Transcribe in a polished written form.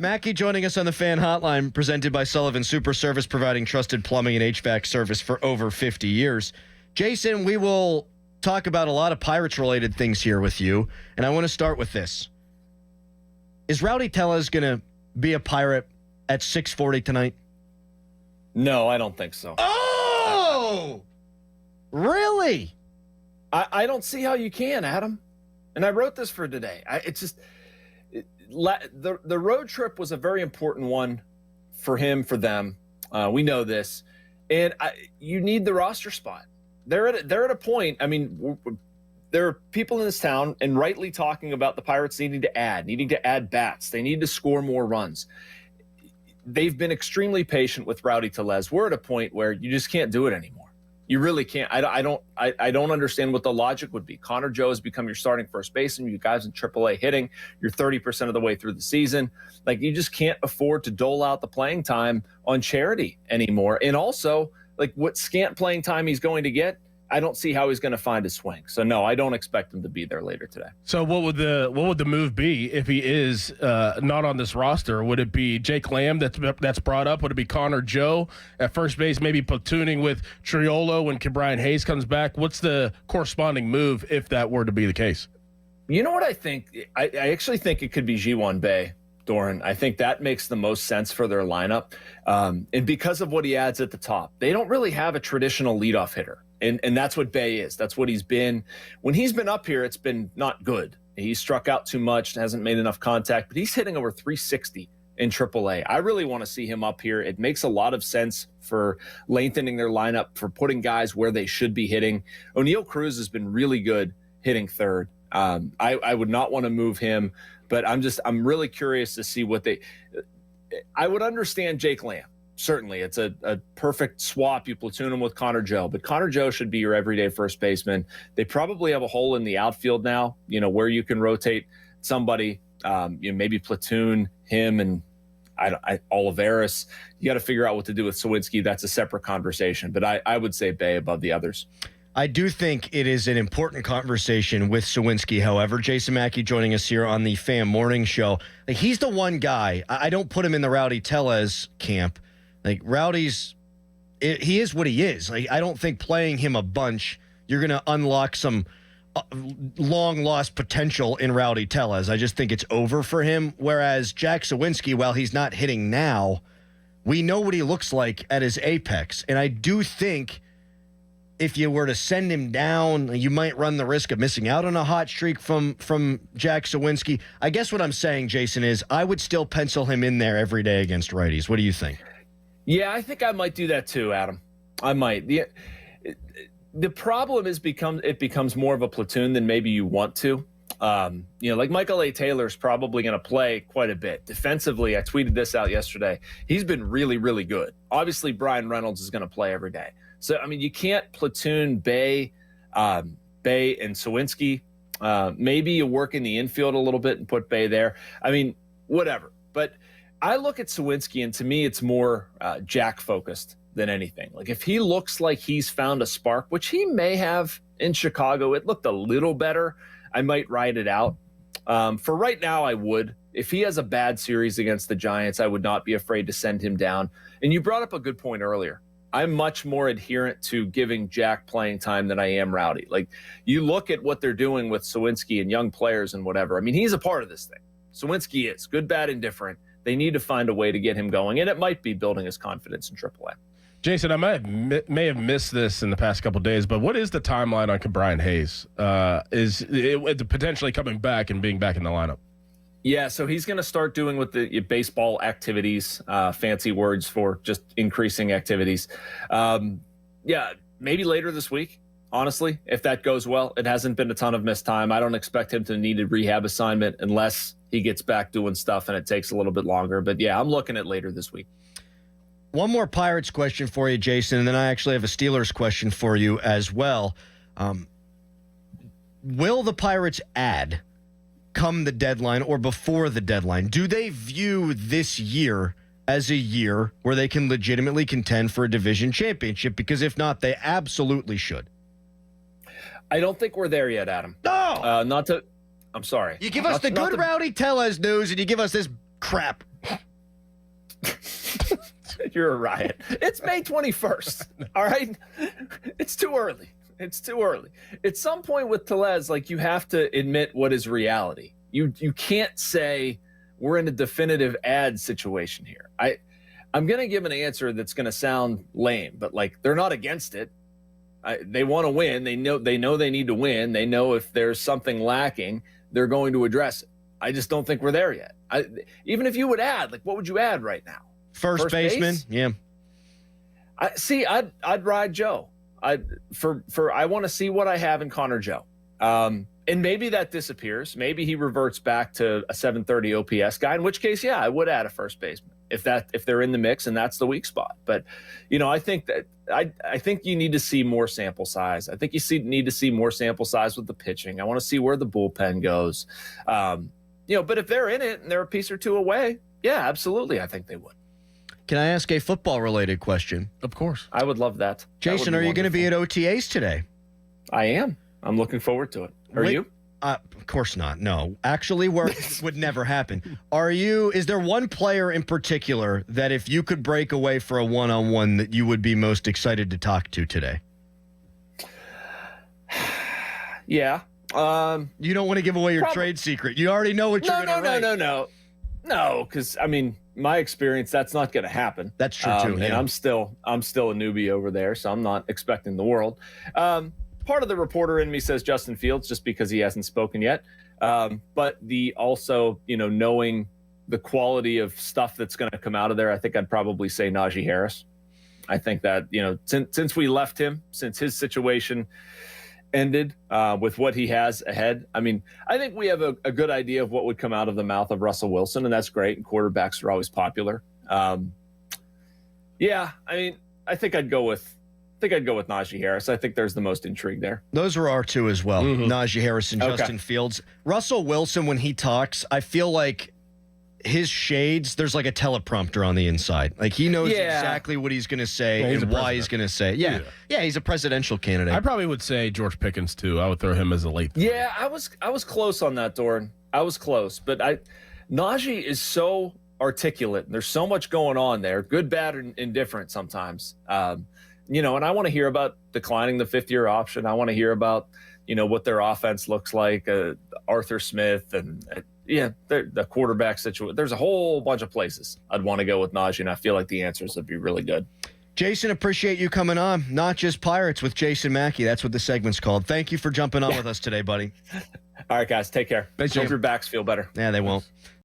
Mackey joining us on the Fan Hotline, presented by Sullivan Super Service, providing trusted plumbing and HVAC service for over 50 years. Jason, we will talk about a lot of Pirates-related things here with you, and I want to start with this. Is Rowdy Tellez going to be a Pirate at 6:40 tonight? No, I don't think so. Oh! Really? I don't see how you can, Adam. And I wrote this for today. The road trip was a very important one for him, for them. We know this. And you need the roster spot. They're at a point, I mean, there are people in this town and rightly talking about the Pirates needing to add bats. They need to score more runs. They've been extremely patient with Rowdy Tellez. We're at a point where you just can't do it anymore. You really can't. I don't understand what the logic would be. Connor Joe has become your starting first baseman. You guys in AAA hitting, you're 30% of the way through the season. Like, you just can't afford to dole out the playing time on charity anymore. And also, like, what scant playing time he's going to get, I don't see how he's going to find his swing. So no, I don't expect him to be there later today. So what would the move be if he is not on this roster? Would it be Jake Lamb that's brought up? Would it be Connor Joe at first base, maybe platooning with Triolo when Brian Hayes comes back? What's the corresponding move if that were to be the case? You know what I think? I actually think it could be Ji-Won Bae, Doran. I think that makes the most sense for their lineup. And because of what he adds at the top, they don't really have a traditional leadoff hitter. And that's what Bae is. That's what he's been. When he's been up here, it's been not good. He's struck out too much, hasn't made enough contact, but he's hitting over 360 in AAA. I really want to see him up here. It makes a lot of sense for lengthening their lineup, for putting guys where they should be hitting. O'Neal Cruz has been really good hitting third. I would not want to move him, but I'm really curious to see what I would understand Jake Lamb. Certainly, it's a perfect swap. You platoon him with Connor Joe, but Connor Joe should be your everyday first baseman. They probably have a hole in the outfield now, where you can rotate somebody, maybe platoon him and Olivares. You got to figure out what to do with Sawinski. That's a separate conversation, but I would say Bae above the others. I do think it is an important conversation with Sawinski. However, Jason Mackey joining us here on the Fan Morning Show. Like, he's the one guy. I don't put him in the Rowdy Tellez camp. Like, Rowdy's, he is what he is. Like, I don't think playing him a bunch, you're going to unlock some long-lost potential in Rowdy Tellez. I just think it's over for him. Whereas Jack Sawinski, while he's not hitting now, we know what he looks like at his apex. And I do think if you were to send him down, you might run the risk of missing out on a hot streak from Jack Sawinski. I guess what I'm saying, Jason, is I would still pencil him in there every day against righties. What do you think? Yeah, I think I might do that too, Adam. I might. The problem is it becomes more of a platoon than maybe you want to. Like Michael A. Taylor's probably going to play quite a bit. Defensively, I tweeted this out yesterday. He's been really, really good. Obviously, Brian Reynolds is going to play every day. So, I mean, you can't platoon Bae and Sawinski. Maybe you work in the infield a little bit and put Bae there. I mean, whatever. But I look at Sawinski, and to me, it's more Jack-focused than anything. Like, if he looks like he's found a spark, which he may have in Chicago, it looked a little better, I might ride it out. For right now, I would. If he has a bad series against the Giants, I would not be afraid to send him down. And you brought up a good point earlier. I'm much more adherent to giving Jack playing time than I am Rowdy. Like, you look at what they're doing with Sawinski and young players and whatever. I mean, he's a part of this thing. Sawinski is good, bad, and different. They need to find a way to get him going, and it might be building his confidence in AAA. Jason, I may have missed this in the past couple of days, but what is the timeline on Brian Hayes? Is it potentially coming back and being back in the lineup? Yeah, so he's going to start doing with the baseball activities, fancy words for just increasing activities. Yeah, maybe later this week, honestly, if that goes well. It hasn't been a ton of missed time. I don't expect him to need a rehab assignment unless he gets back doing stuff and it takes a little bit longer. But, yeah, I'm looking at later this week. One more Pirates question for you, Jason, and then I actually have a Steelers question for you as well. Will the Pirates add come the deadline or before the deadline? Do they view this year as a year where they can legitimately contend for a division championship? Because if not, they absolutely should. I don't think we're there yet, Adam. No! I'm sorry. You give us the good Rowdy Tellez news and you give us this crap. You're a riot. It's May 21st. All right. It's too early. It's too early. At some point with Tellez, like, you have to admit what is reality. You can't say we're in a definitive ad situation here. I'm going to give an answer that's going to sound lame, but like, they're not against it. They want to win. They know they need to win. They know if there's something lacking, they're going to address it. I just don't think we're there yet. Even if you would add, like, what would you add right now? First baseman? Base? Yeah. I'd ride Joe. I want to see what I have in Connor Joe. And maybe that disappears. Maybe he reverts back to a 730 OPS guy, in which case, yeah, I would add a first baseman if they're in the mix and that's the weak spot. But, I think that I think you need to see more sample size. I think you need to see more sample size with the pitching. I want to see where the bullpen goes. But if they're in it and they're a piece or two away, yeah, absolutely, I think they would. Can I ask a football-related question? Of course. I would love that. Jason, are you going to be at OTAs today? I am. I'm looking forward to it. Are you? Of course not. No. Actually, would never happen. Is there one player in particular that if you could break away for a one-on-one that you would be most excited to talk to today? Yeah. You don't want to give away your trade secret. You already know what you're going to write. No, because, my experience, that's not going to happen. That's true, too. And I'm still a newbie over there, so I'm not expecting the world. Part of the reporter in me says Justin Fields just because he hasn't spoken yet. But knowing the quality of stuff that's going to come out of there, I think I'd probably say Najee Harris. I think that, since we left him, since his situation ended with what he has ahead, I think we have a good idea of what would come out of the mouth of Russell Wilson, and that's great. And quarterbacks are always popular. I think I'd go with Najee Harris. I think there's the most intrigue there. Those were our two as well. Mm-hmm. Najee Harris and Justin Fields. Russell Wilson, when he talks, I feel like his shades, there's like a teleprompter on the inside. Like, he knows exactly what he's going to say and why he's going to say it. Yeah, he's a presidential candidate. I probably would say George Pickens, too. I would throw him as a late. Yeah, I was close on that, Doran. I was close. But Najee is so articulate. There's so much going on there. Good, bad, and indifferent sometimes. And I want to hear about declining the fifth-year option. I want to hear about, what their offense looks like, Arthur Smith, and the quarterback situation. There's a whole bunch of places I'd want to go with Najee, and I feel like the answers would be really good. Jason, appreciate you coming on. Not Just Pirates with Jason Mackey. That's what the segment's called. Thank you for jumping on with us today, buddy. All right, guys, take care. Thanks, Hope Jason. your backs feel better. Yeah, they won't.